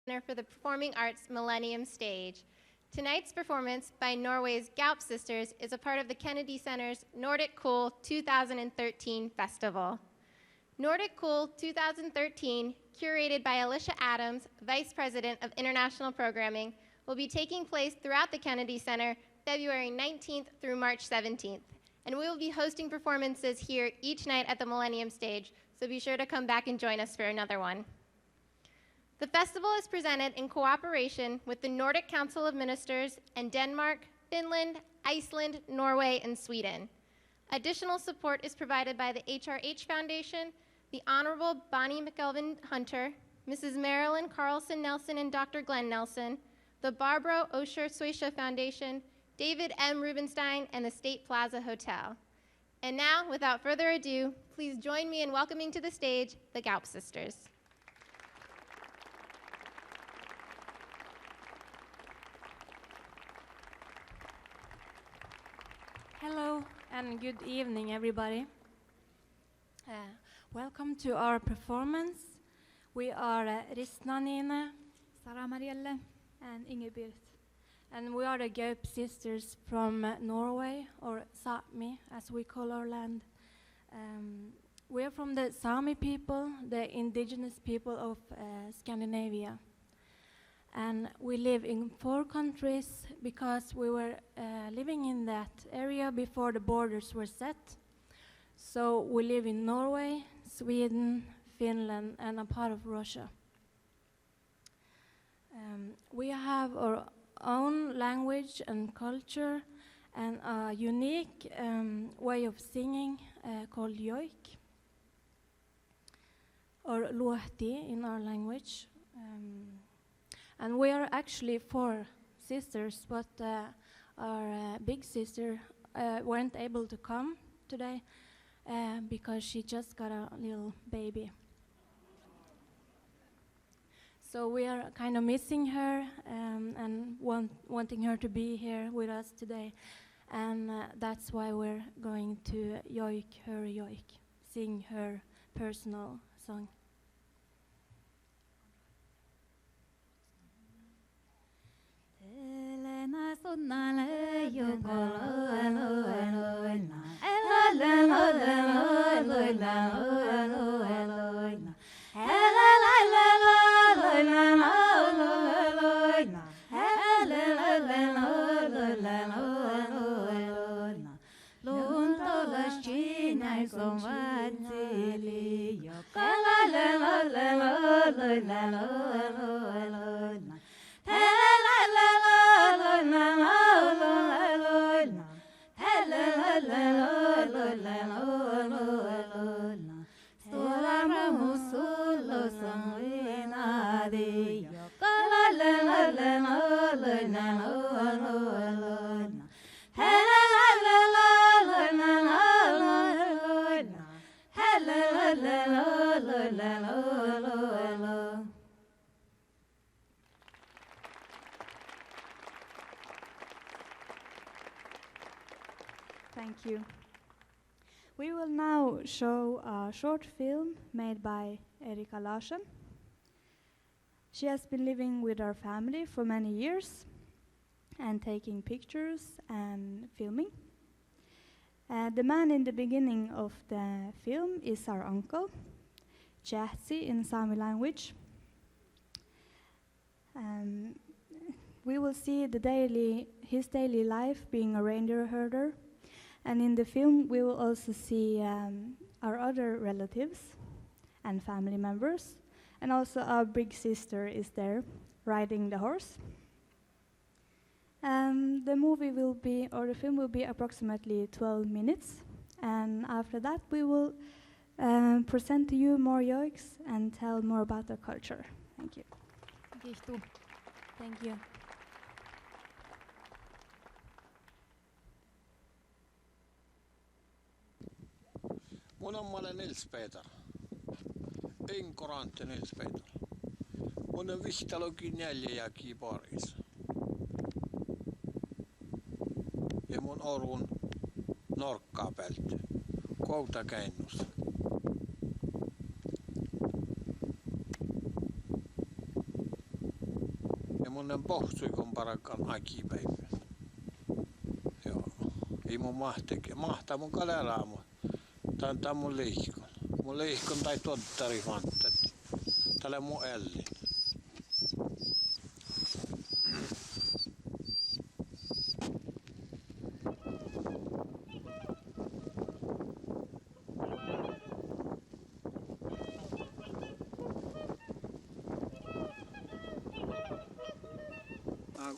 for the Performing Arts Millennium stage. Tonight's performance by Norway's Goup sisters is a part of the Kennedy Center's Nordic Cool 2013 festival. Nordic Cool 2013, curated by Alicia Adams, Vice President of International Programming, will be taking place throughout the Kennedy Center February 19th through March 17th. And we will be hosting performances here each night at the Millennium stage, so be sure to come back and join us for another one. The festival is presented in cooperation with the Nordic Council of Ministers and Denmark, Finland, Iceland, Norway, and Sweden. Additional support is provided by the HRH Foundation, the Honorable Bonnie McElvin Hunter, Mrs. Marilyn Carlson Nelson and Dr. Glenn Nelson, the Barbara Osher Suisha Foundation, David M. Rubenstein, and the State Plaza Hotel. And now, without further ado, please join me in welcoming to the stage the Goup sisters. Hello and good evening, everybody. Welcome to our performance. We are Ristna Nine, Sara Marielle, and Ingeborg. and we are the Goup sisters from Norway, or Sami, as we call our land. We are from the Sami people, the indigenous people of Scandinavia. And we live in 4 countries because we were living in that area before the borders were set. So we live in Norway, Sweden, Finland, and a part of Russia. We have our own language and culture and a unique way of singing called joik, or luhti in our language. And we are actually 4 sisters, but our big sister weren't able to come today because she just got a little baby. So we are kind of missing her and wanting her to be here with us today. And that's why we're going to joik her joik, sing her personal song. Thank you. We will now show a short film made by Erika Larsen. She has been living with her family for many years and taking pictures and filming. The man in the beginning of the film is our uncle, Jesse in Sami language. We will see his daily life being a reindeer herder. And in the film, we will also see our other relatives and family members. And also our big sister is there riding the horse. The film will be approximately 12 minutes. And after that, we will present to you more joiks and tell more about the culture. Thank you. Thank you. Mun on Malle Nils Peter. Inkorante Nils Peter. Mun on vihtalokin 4 Paris. Ja mun orun norkkaa pälty. Kouta käännus. semmonen pohtuikon parakan akipäivä. Joo. Ei mun mahtaa mun kaleraamu. Tää mun leihkon. Mun leihkon tai tottari fanttati. Tällä mun ällin.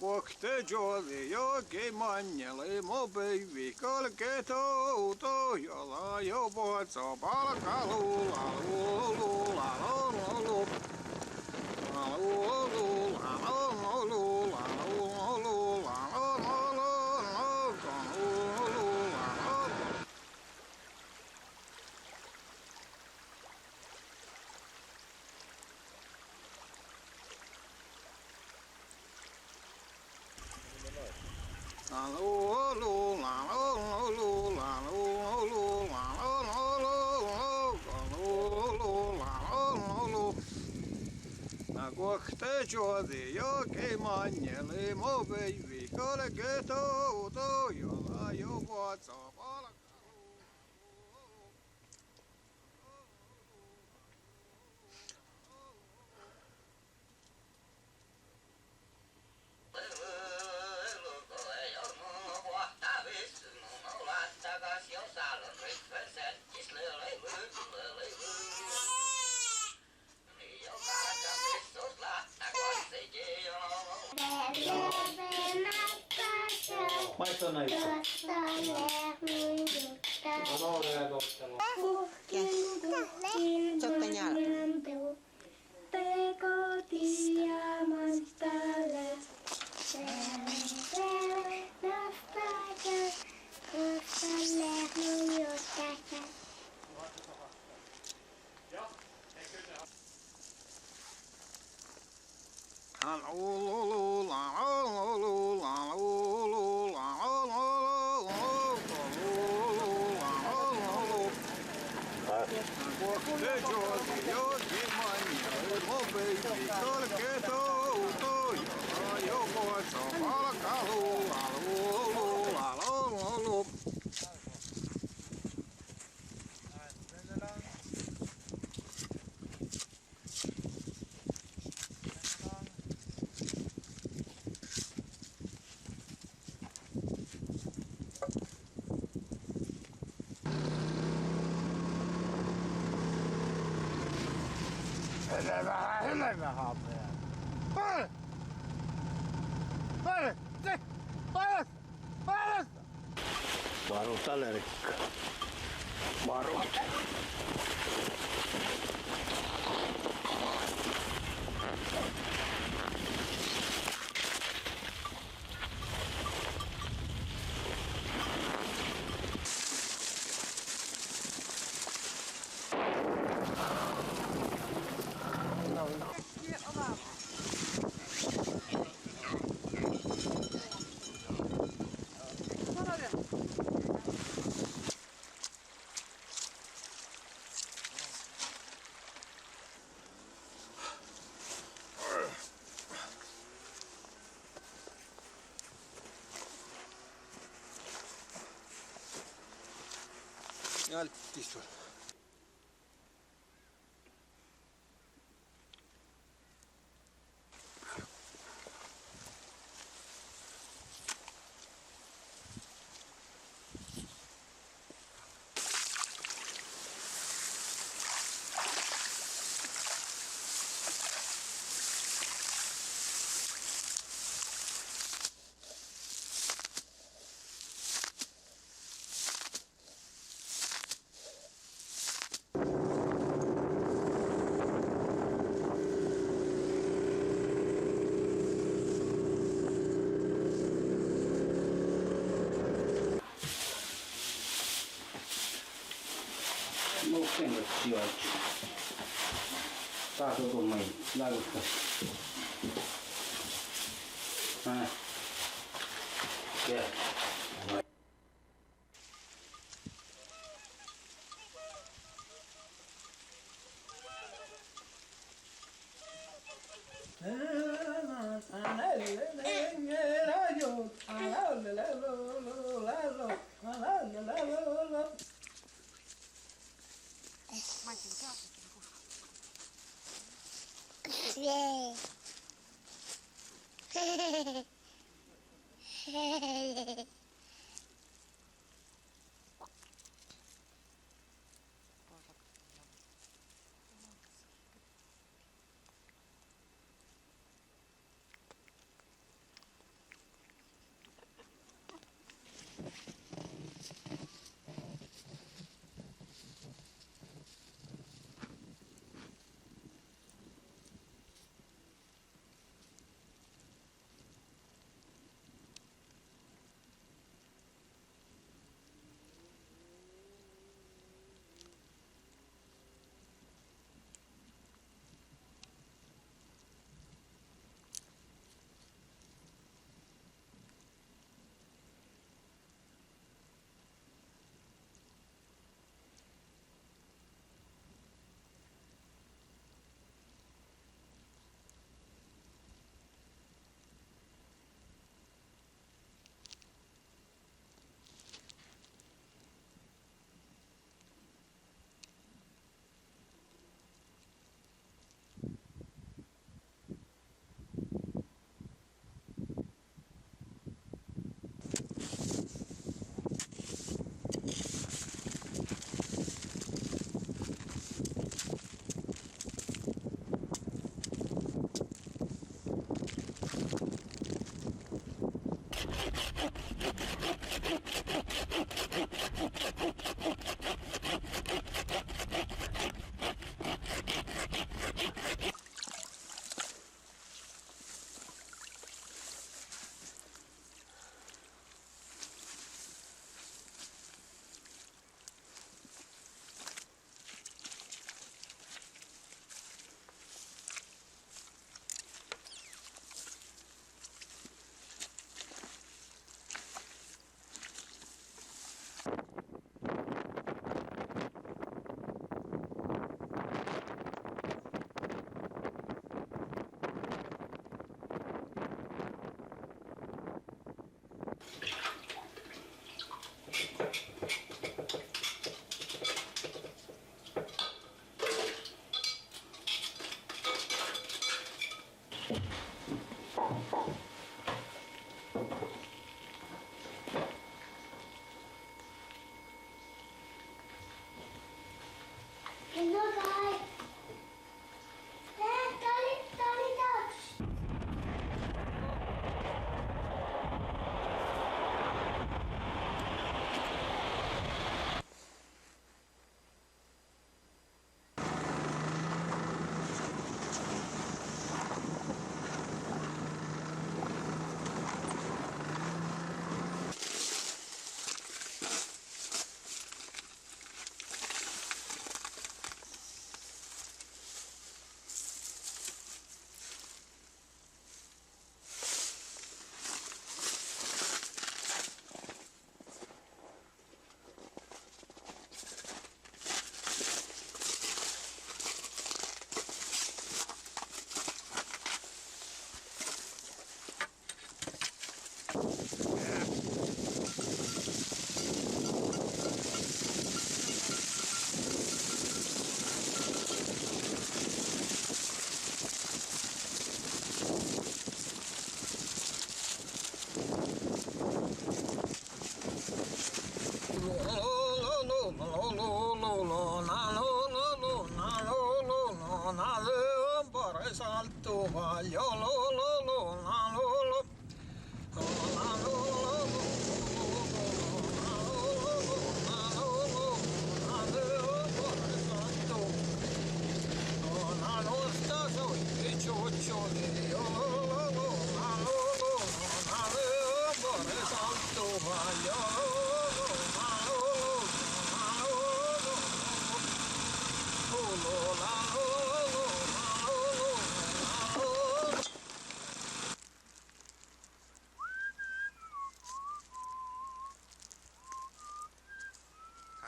Kohte joli joki manjali mo päivi kalke touto jolla jo vuotso palkalu lalu lalu Kohte joli joki manjali mo päivi kalke touto jolla jo vuotso palkalu. Maito näitä. No noudaa tottelu. Sotta jalka. Hyvä haapea. Varut allerikka. Varut. Alttis tuolla. Sen joik. Taas joku mai laittaa. Ja.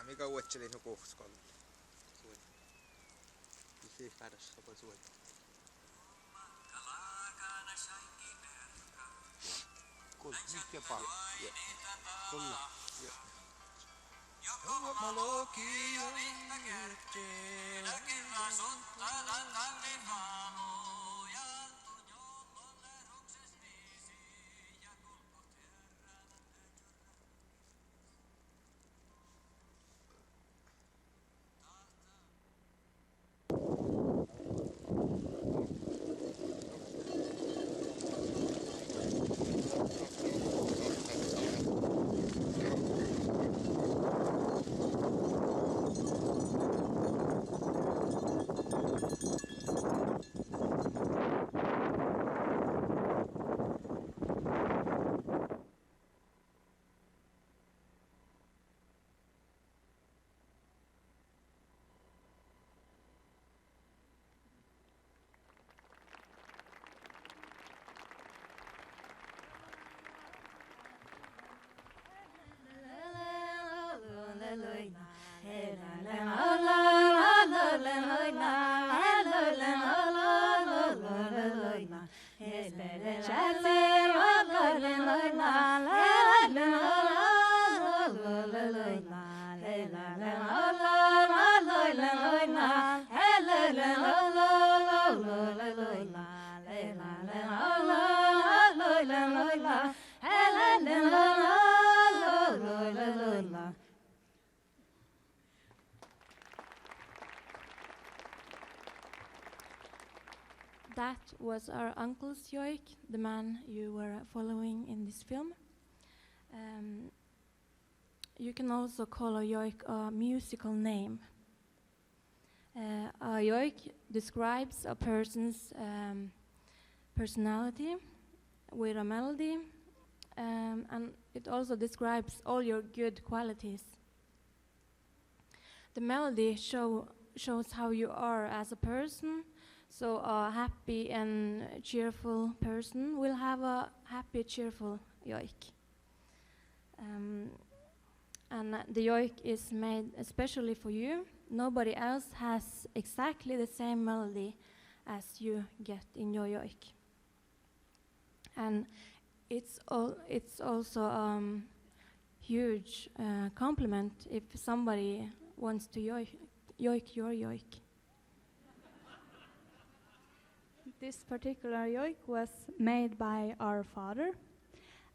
Mikä uetseli no kohskalla. Miksi päädässä sopaa suojaa? Kul, mikä paljon? Kulla. Malokia That was our uncle's joik, the man you were following in this film. You can also call a joik a musical name. A joik describes a person's personality with a melody, and it also describes all your good qualities. The melody shows how you are as a person, so a happy and cheerful person will have a happy, cheerful joik. And the joik is made especially for you. Nobody else has exactly the same melody as you get in your joik. And it's also huge compliment if somebody wants to joik your joik. This particular joik was made by our father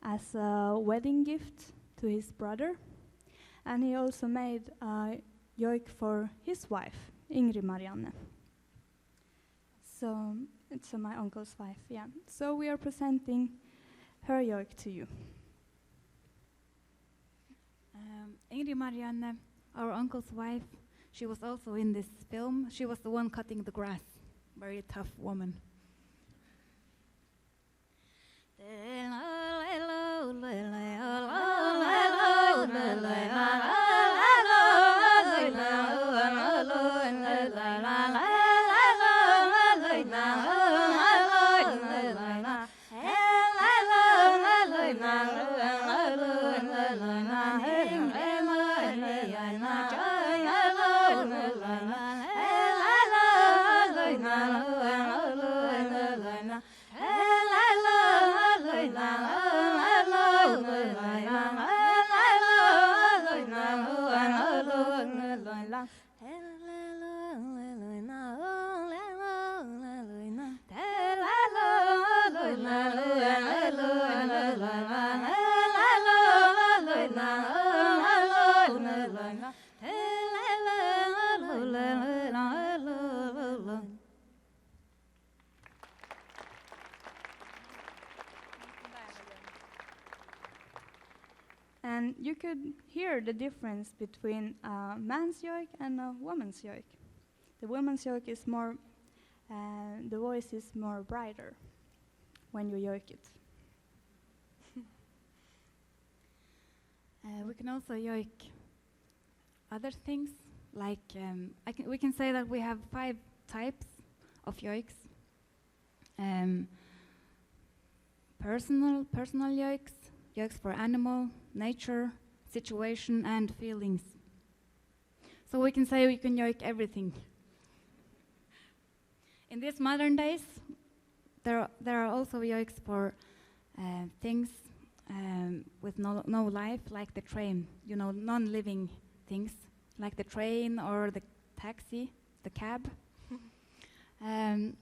as a wedding gift to his brother, and he also made a joik for his wife, Ingrid Marianne. So it's my uncle's wife, yeah. So we are presenting her joik to you. Ingrid Marianne, our uncle's wife, she was also in this film. She was the one cutting the grass. Very tough woman. And you could hear the difference between a man's joik and a woman's joik. The woman's joik is more, the voice is more brighter when you joik it. We can also joik other things, like we can say that we have 5 types of joiks. Personal joiks, joiks for animal, nature, situation, and feelings. So we can say we can joik everything. In these modern days, there are also joiks for things with no life, like the train, non-living things, like the train or the taxi, the cab. And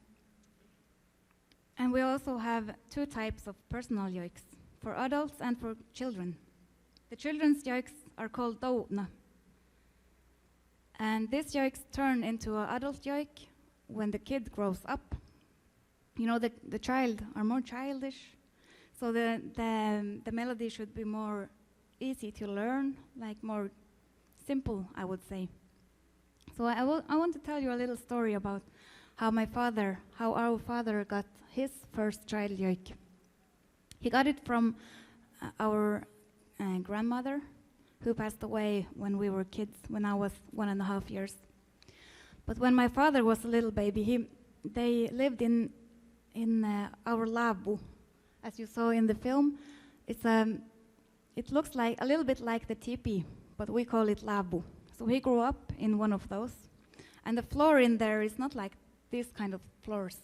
we also have 2 types of personal joiks, for adults and for children. The children's joiks are called douna. And these joiks turn into an adult joik when the kid grows up. The child are more childish, so the melody should be more easy to learn, like more simple, I would say. So I want to tell you a little story about how our father got his first child joik. He got it from our grandmother, who passed away when we were kids, when I was 1.5 years. But when my father was a little baby, they lived in our labu, as you saw in the film. It looks like a little bit like the teepee, but we call it labu. So he grew up in one of those, and the floor in there is not like these kind of floors.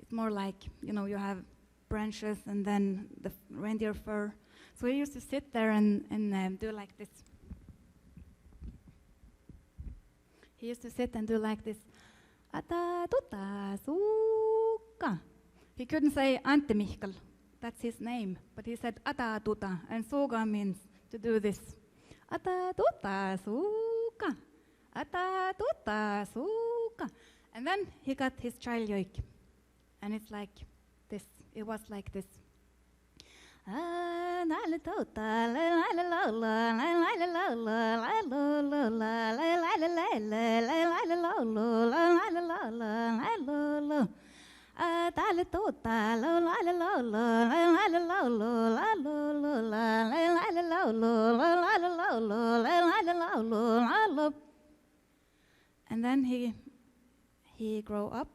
It's more like you have branches and then the reindeer fur. So he used to sit there and do like this. He used to sit and do like this. Ata tuta suka. He couldn't say Ante Mihkel, that's his name, but he said ata tuta, and suga means to do this. Ata tuta suka. Ata tuta suka. And then he got his child joik, and it's like this. It was like this. And then he grew up,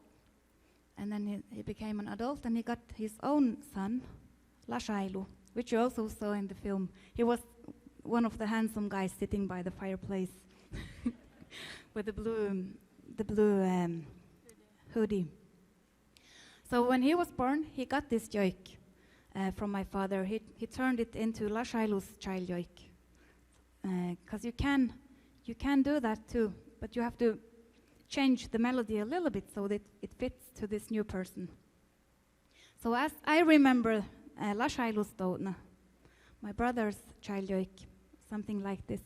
and then he became an adult, and he got his own son, Lashailu, which you also saw in the film. He was one of the handsome guys sitting by the fireplace with the blue hoodie. So when he was born, he got this joik from my father. He turned it into Lashailu's child joik, because you can do that too, but you have to change the melody a little bit so that it fits to this new person. So as I remember Lashailu's Dona, my brother's child joik, something like this.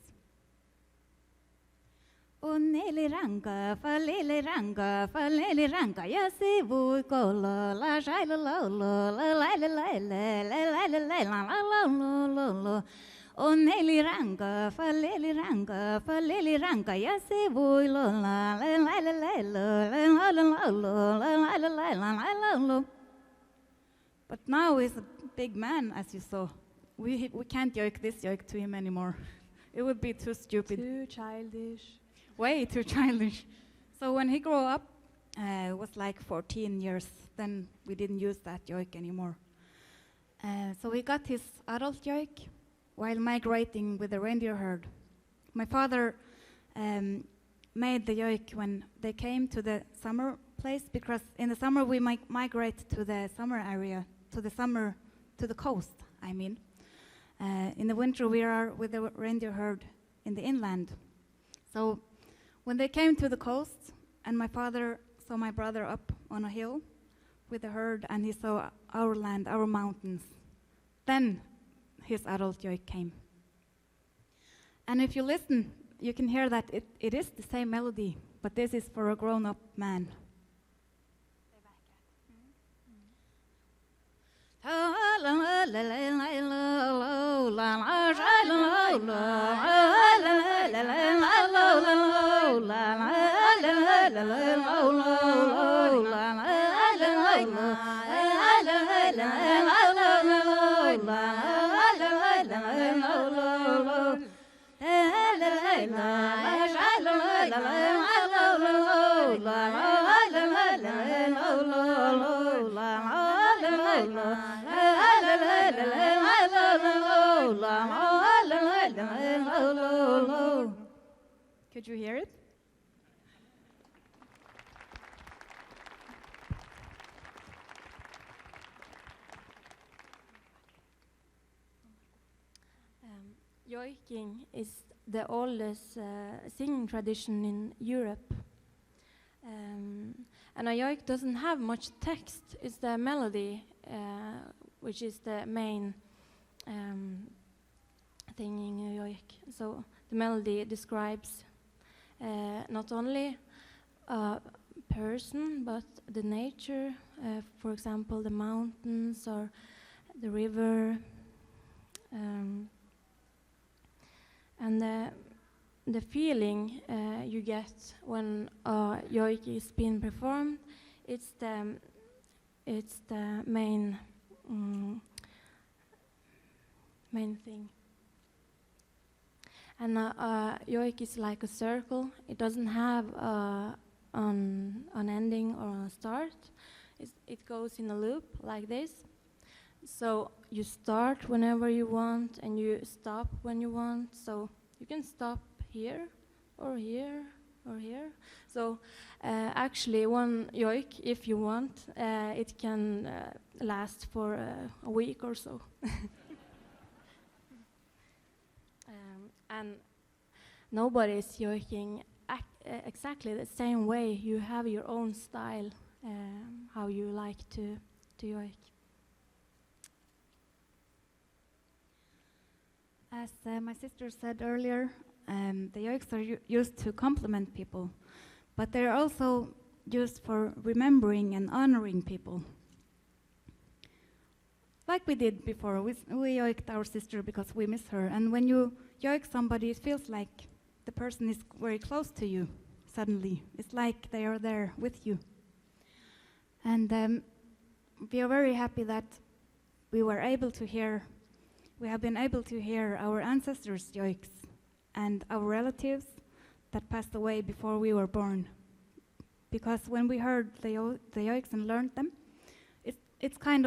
Oneli ranga, falele ranga, yasi vui kola, Lashailu lolo, la la la la la la la la la la la. Oneli ranga, falele ranga, yasi vui lola, la la la la la la la la la. But now he's a big man, as you saw. We can't joik this joik to him anymore. It would be too stupid. Too childish. Way too childish. So when he grew up, it was like 14 years, then we didn't use that joik anymore. So he got his adult joik while migrating with the reindeer herd. My father made the joik when they came to the summer place, because in the summer we migrate to the summer area, to the coast, I mean. In the winter we are with the reindeer herd in the inland. So when they came to the coast, and my father saw my brother up on a hill with the herd, and he saw our land, our mountains, then his adult joik came. And if you listen, you can hear that it is the same melody, but this is for a grown-up man. Could you hear it? Joiking is the oldest singing tradition in Europe. And a joik doesn't have much text. It's the melody, which is the main thing in a joik. So the melody describes not only a person, but the nature, for example, the mountains or the river. And the feeling you get when a joik is being performed, it's the main thing. And a joik is like a circle. It doesn't have an ending or a start. It goes in a loop like this. So you start whenever you want, and you stop when you want. So you can stop here, or here, or here. So actually one joik, if you want, it can last for a week or so. And nobody is joiking exactly the same way. You have your own style, how you like to joik. As my sister said earlier, the joiks are used to compliment people, but they're also used for remembering and honoring people. like we did before. We yoiked our sister because we miss her. And when you yoik somebody, it feels like the person is very close to you suddenly. It's like they are there with you. And we are very happy that we have been able to hear our ancestors' yoiks and our relatives that passed away before we were born. Because when we heard the yoiks and learned them, it's kind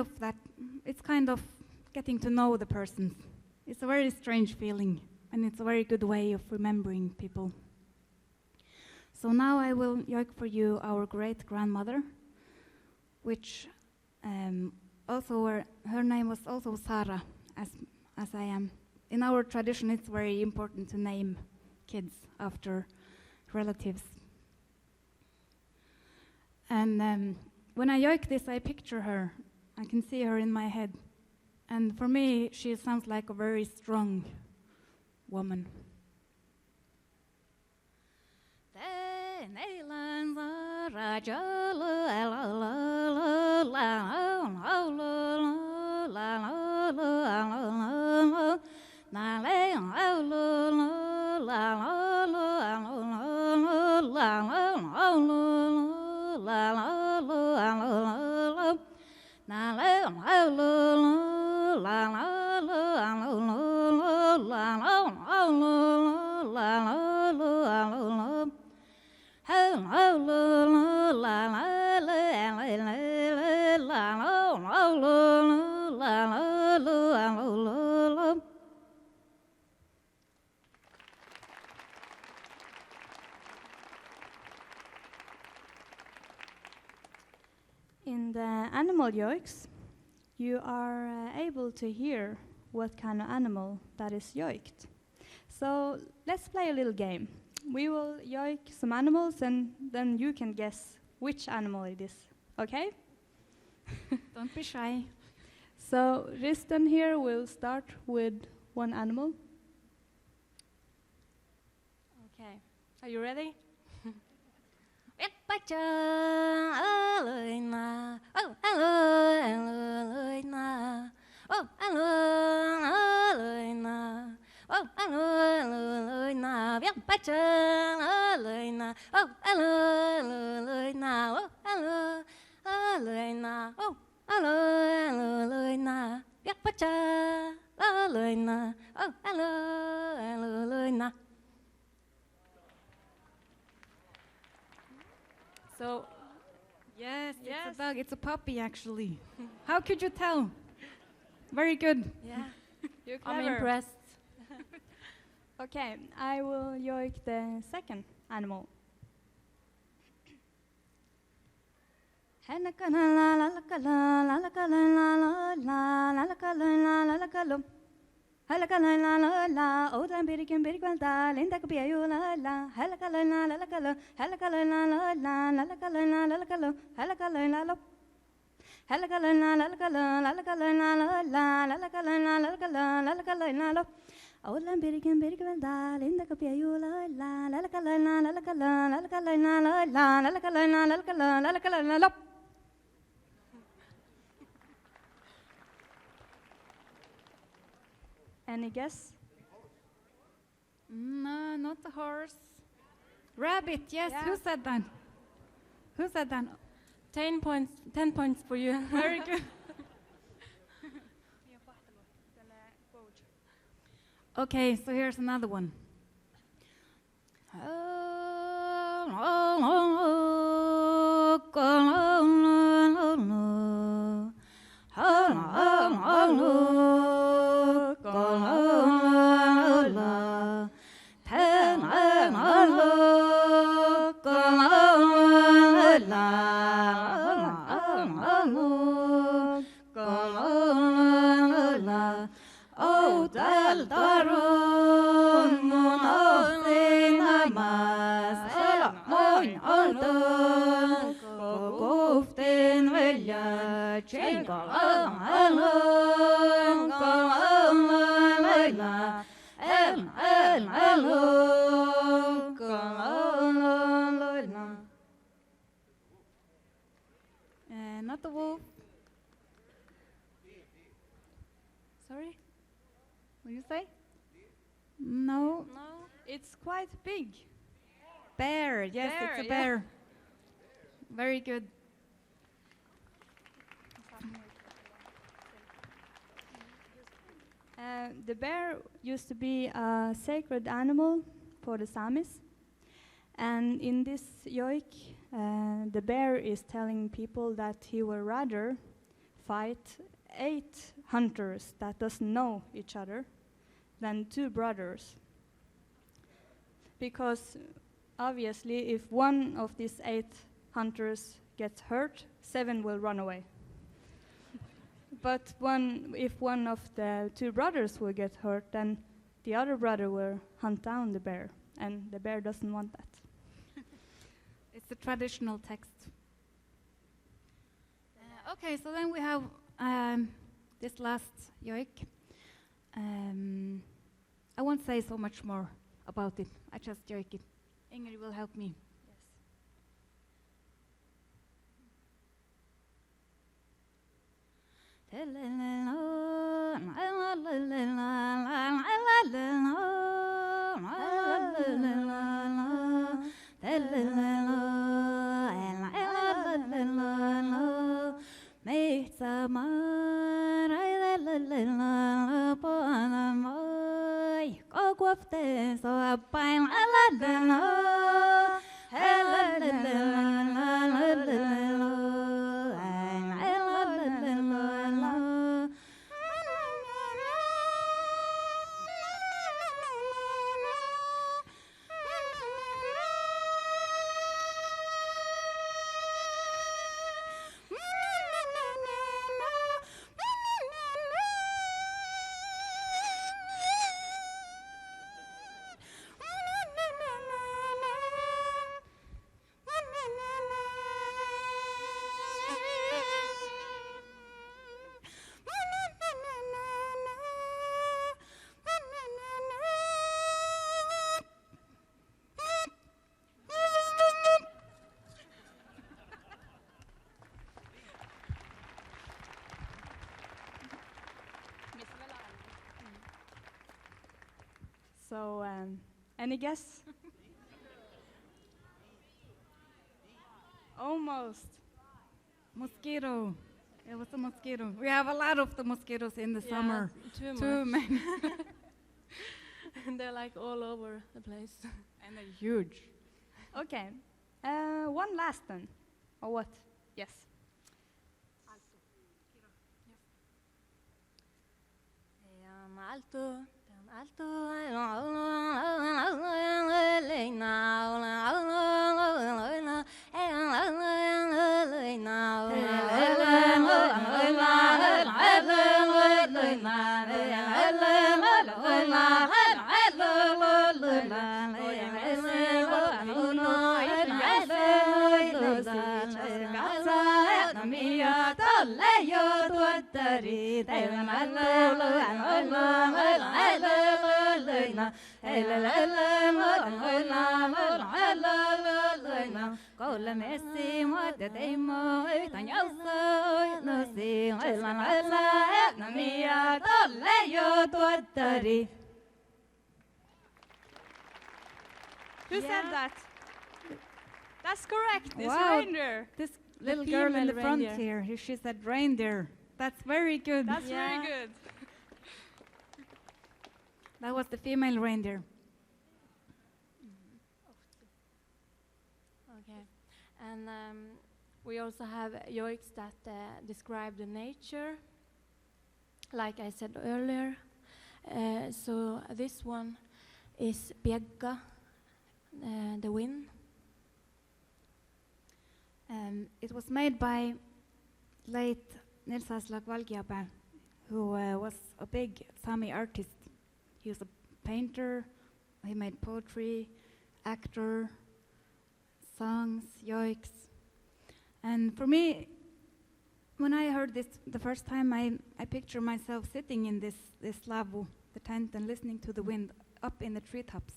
of getting to know the person. It's a very strange feeling, and it's a very good way of remembering people. So now I will yoik for you our great-grandmother, which her name was also Sara, as I am. In our tradition, it's very important to name kids after relatives. And when I yoik this, I picture her. I can see her in my head. And for me, she sounds like a very strong woman. In the animal yoiks, you are able to hear what kind of animal that is yoiked. So let's play a little game. We will yoik some animals and then you can guess which animal it is, okay? Don't be shy. So Risten here will start with one animal. Okay, are you ready? So, Yes, it's a dog. It's a puppy, actually. How could you tell? Very good. yeah, You're I'm clever. impressed. Okay, I will yoik the second animal. Any guess? No, not the horse. Rabbit, yes. Yeah. Who said that? Who said that? 10 points for you. Very good. Okay, so here's another one. Not the wolf. Sorry? What do you say? No. No. It's quite big. Bear. Yes, Bear, it's a yeah. bear. Very good. The bear used to be a sacred animal for the Samis. And in this joik, the bear is telling people that he would rather fight 8 hunters that doesn't know each other than 2 brothers. Because obviously if one of these 8 hunters gets hurt, 7 will run away. But if one of the 2 brothers will get hurt, then the other brother will hunt down the bear, and the bear doesn't want that. It's a traditional text. Okay, so then we have this last joik. I won't say so much more about it. I just joik it. Ingrid will help me. So, any guess? Almost. Mosquito. It was a mosquito. We have a lot of the mosquitoes in the Yeah, summer. Too much. many. And they're like all over the place. And they're huge. Okay. One last one. Or what? Yes. Who said that? That's correct. It's Wow. reindeer. This little girl in female the front reindeer. here, she said reindeer. That's very good. That's Yeah. very good. That was the female reindeer. Okay. And we also have joiks that describe the nature, like I said earlier. So this one is Biegga, the wind. It was made by late Nils Aslak Valgiabe, who was a big Sami artist. He was a painter, he made poetry, actor, songs, joiks. And for me, when I heard this the first time, I picture myself sitting in this lavu, the tent, and listening to the wind up in the treetops.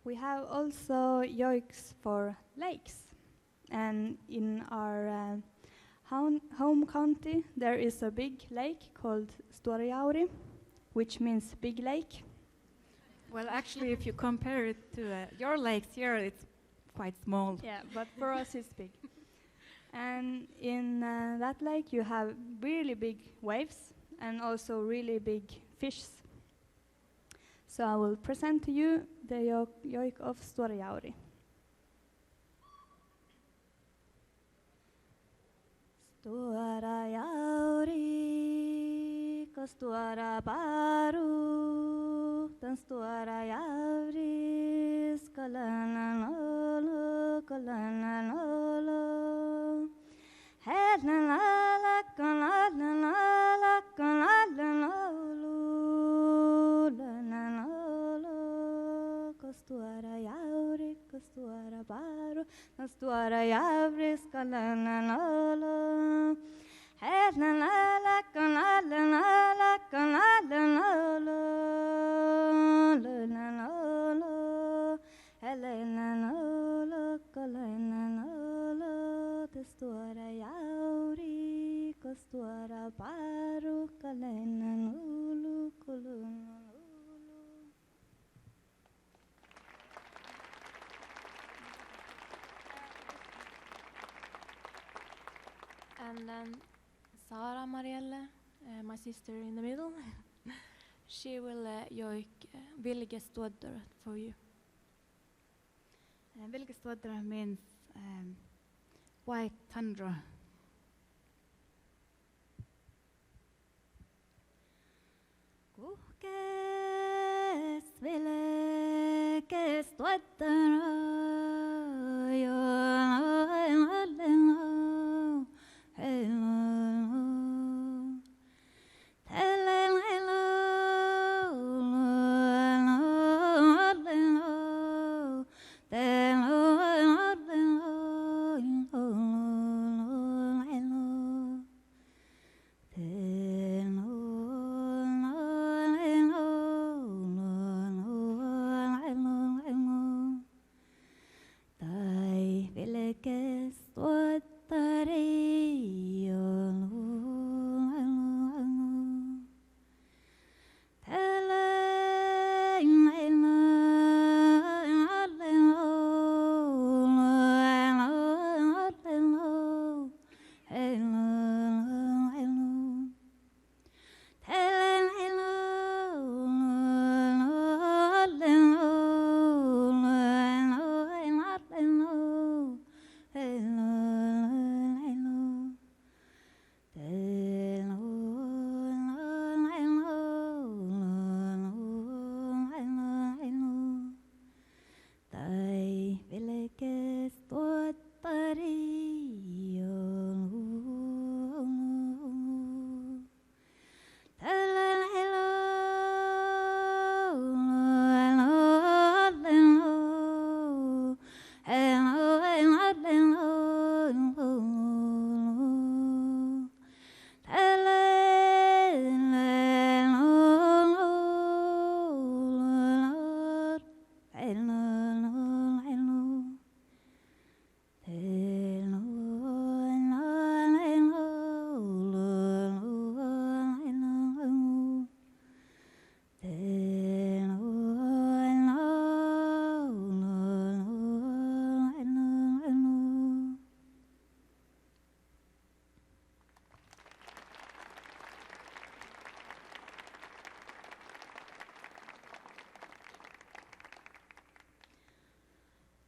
We have also joiks for lakes. And in our home county, there is a big lake called Storjauri, which means big lake. Well, actually, if you compare it to your lakes here, it's quite small. Yeah, but for us it's big. And in that lake you have really big waves and also really big fish. So I will present to you the joik of Storjauri. Storjauri, ko stora baru, den Storjauri, skalananolo, kalananolo. Helanala, kalananala, kalananolo, lananolo, ko Storjauri, ko stora baru, den Storjauri, skalananolo. Helanala, kalananala, kalananolo, lananolo. Helananolo, kalananolo, det Storjauri, ko stora baru, kalananolo, kalananolo. And then Sara Marielle, my sister in the middle, she will joik Vilgestuodder for you. Vilgestuodder means white tundra. Kuhkes Vilgestuodder,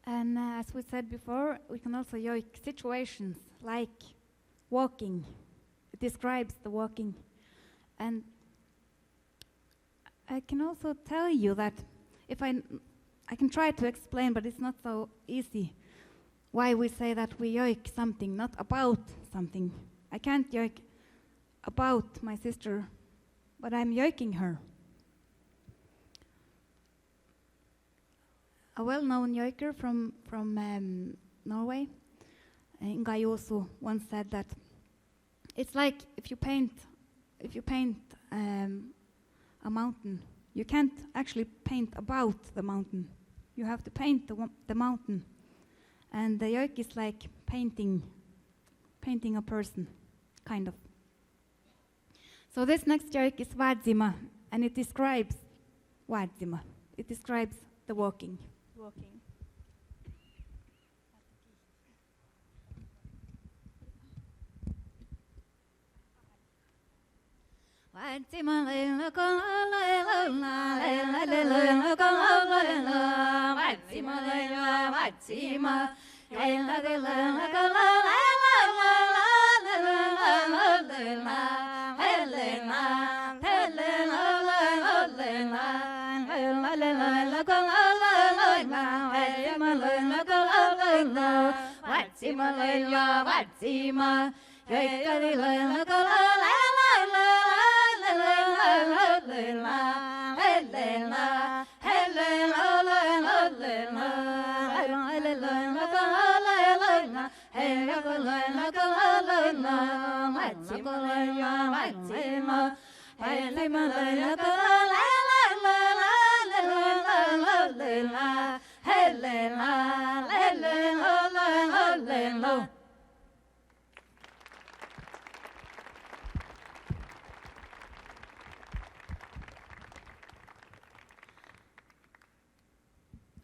And as we said before, we can also joik situations like walking. It describes the walking. And I can also tell you that if I can try to explain, but it's not so easy, why we say that we joik something, not about something. I can't joik about my sister, but I'm joiking her. A well-known joiker from Norway, Inga Josu, once said that it's like if you paint a mountain, you can't actually paint about the mountain. you have to paint the mountain. And the joik is like painting a person, kind of. So this next joik is Vadzima, and it describes Vadzima. It describes the walking.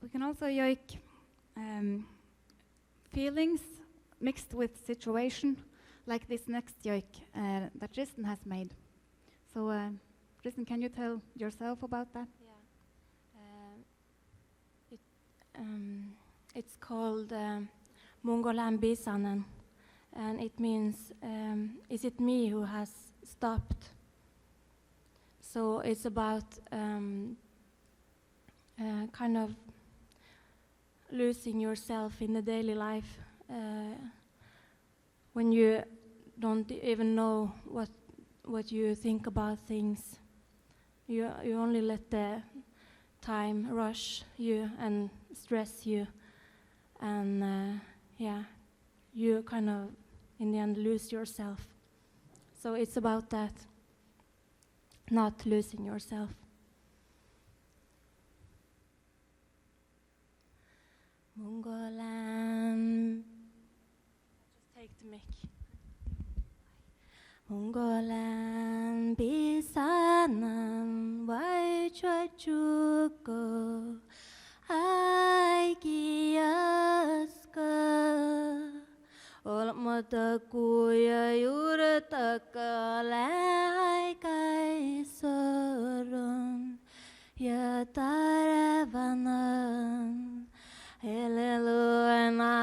We can also joik feelings mixed with situation, like this next joik that Tristan has made. So, Tristan, can you tell yourself about that? It's called Mongolan Bisanen, and it means, is it me who has stopped? So it's about kind of losing yourself in the daily life when you don't even know what you think about things. You only let the time rush you and stress you, and you kind of in the end lose yourself. So it's about that, not losing yourself. Mongolan, just take the mic. Mongolan bisanan vai chuko ai kiaska ol mata kuya yurta kalai kai soron ya taravanan helelo na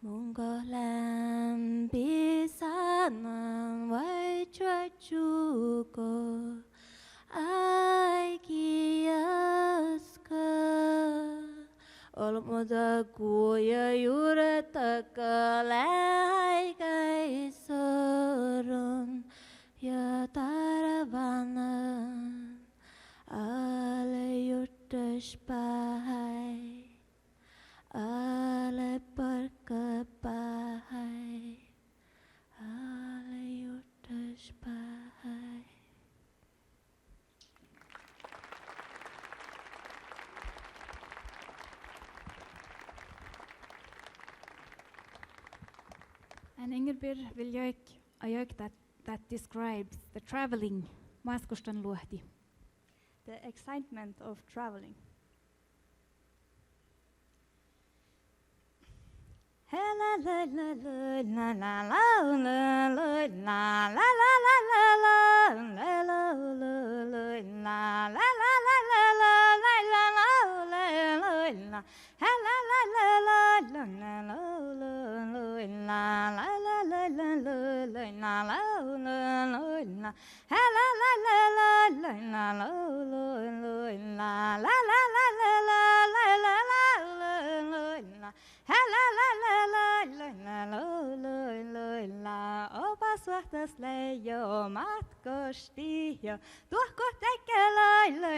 Mongolan bisanan vai chuko ai kiaska olmoda kuya yurata kalai kai soron ya taravanan ale yurtash pai ale parkapai ale yurtash pai. And Ingerbjørg will joik a joik that describes the traveling. Maskustan luhti. The excitement of traveling. Svarta slöjor, matkorstia, tuohko tekelailla,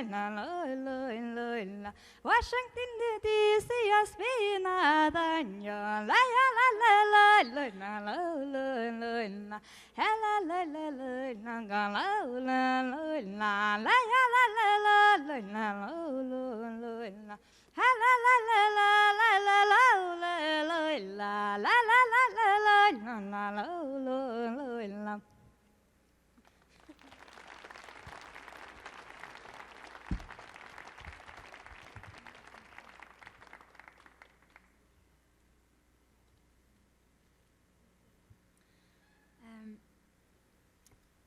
Washington DC ja spinatanjo, la ja la la la la la la la la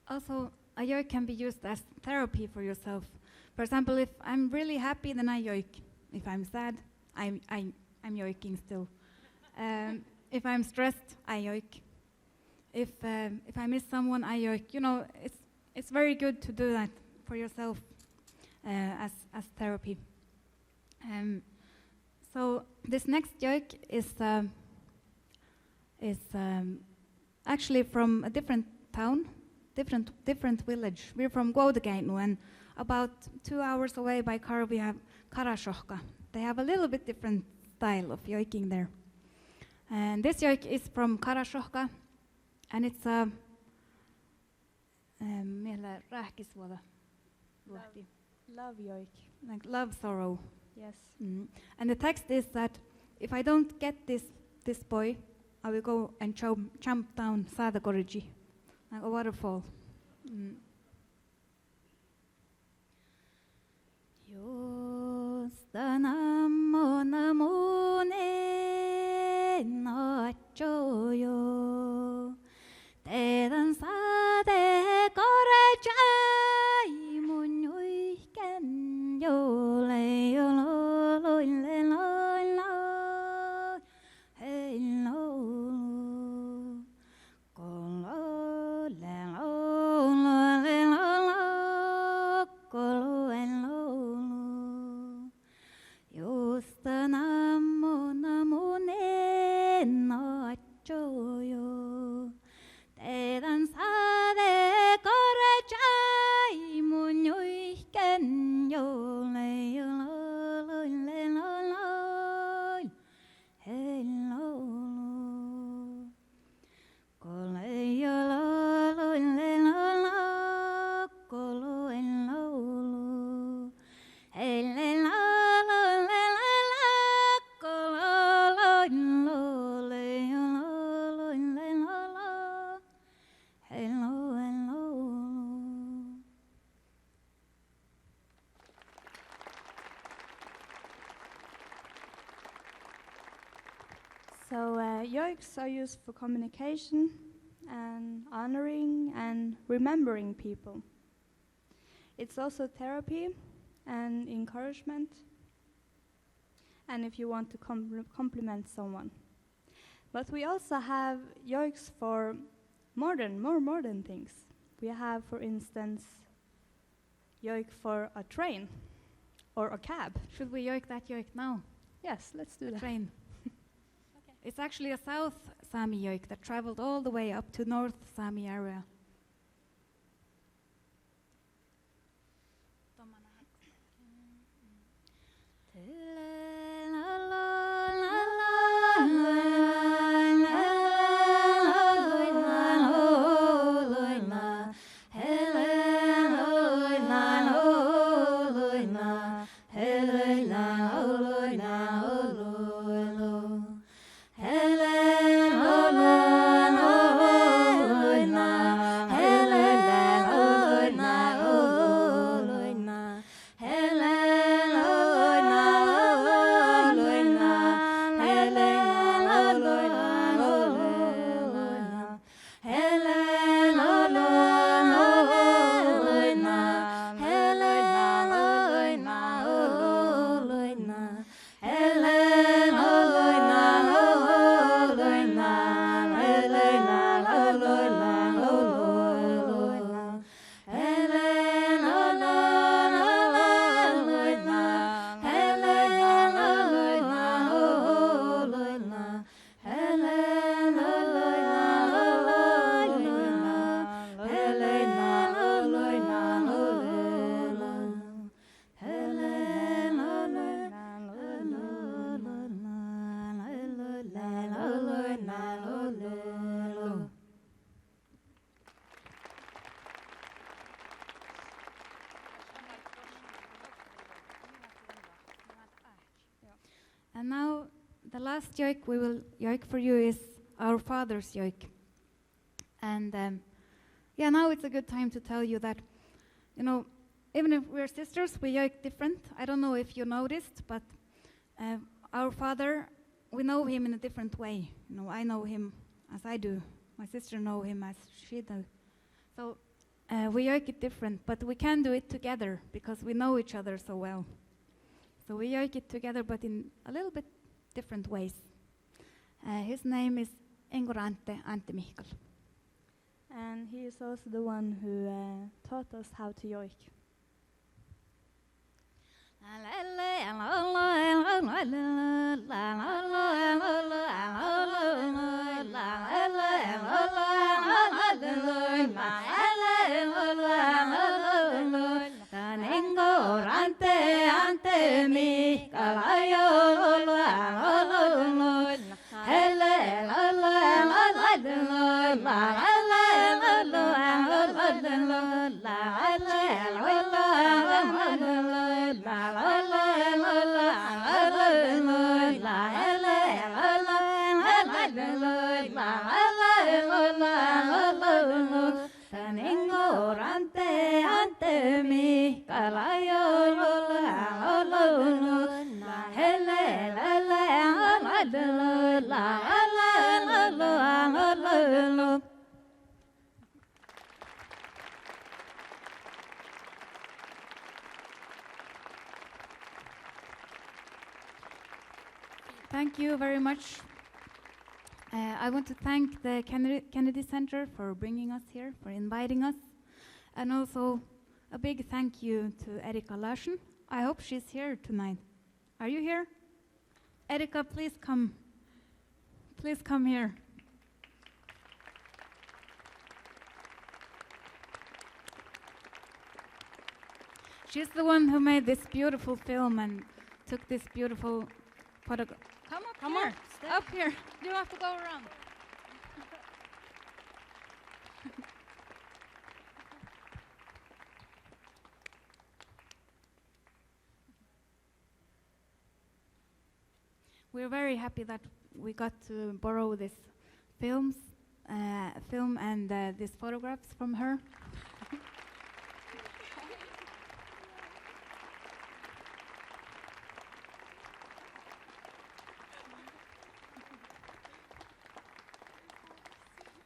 Also, a joik can be used as therapy for yourself. For example, if I'm really happy, then I joik. If I'm sad, I'm joiking still. If I'm stressed, I joik. If I miss someone, I joik. You know, it's very good to do that for yourself as therapy. So this next joik is actually from a different town. Different village. We're from Goup, and about 2 hours away by car we have Karasjohka. They have a little bit different style of joiking there. And this joik is from Karasjohka, and it's a Love yoik. like love sorrow. Yes. And the text is that if I don't get this boy, I will go and jump down Saadakoriji, like a waterfall. Josta namo namone nachoyo, teidän sade korejai mun yuiken jole jolo le lo hey lo kolo le lo kolo en lo josta namo namone nachoyo teidän sade korejai mun yuiken jole jolo le lo hey lo kole jolo le lo kolo en lo hey le lo kolo en lo le lo hey lo en lo. So yoiks are used for communication and honoring and remembering people. It's also therapy and encouragement, and if you want to compliment someone. But we also have yoiks for more modern things. We have, for instance, yoik for a train or a cab. Should we joik that joik now? Yes, let's do that. Train. It's actually a South Sami joik that traveled all the way up to North Sami area. And now the last joik we will joik for you is our father's joik. And yeah, now it's a good time to tell you that, you know, even if we're sisters, we joik different. I don't know if you noticed, but our father, we know him in a different way. You know, I know him as I do. My sister know him as she does. So we joik it different, but we can do it together because we know each other so well. So we joik it together, but in a little bit different ways. His name is Engorante Ante Mihkel. And he is also the one who taught us how to joik. Thank you very much. I want to thank the Kennedy Center for bringing us here, for inviting us, and also a big thank you to Erika Larsen. I hope she's here tonight. Are you here? Erika, please come. Please come here. She's the one who made this beautiful film and took this beautiful photograph. Come here. Up here. You don't have to go around. We're very happy that we got to borrow this film and these photographs from her.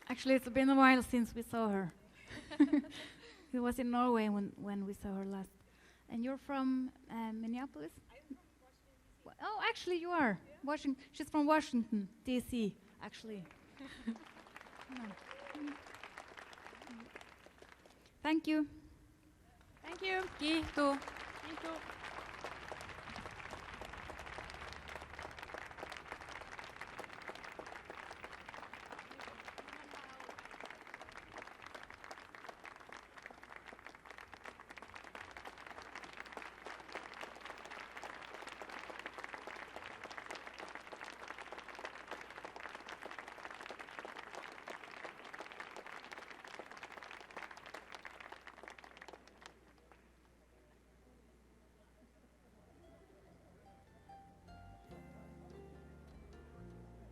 Actually, it's been a while since we saw her. It was in Norway when we saw her last. And you're from Minneapolis? I'm from Washington, D.C. Oh, actually, you are. Yeah. She's from Washington, D.C., actually. Thank you. Thank you. Kiitos.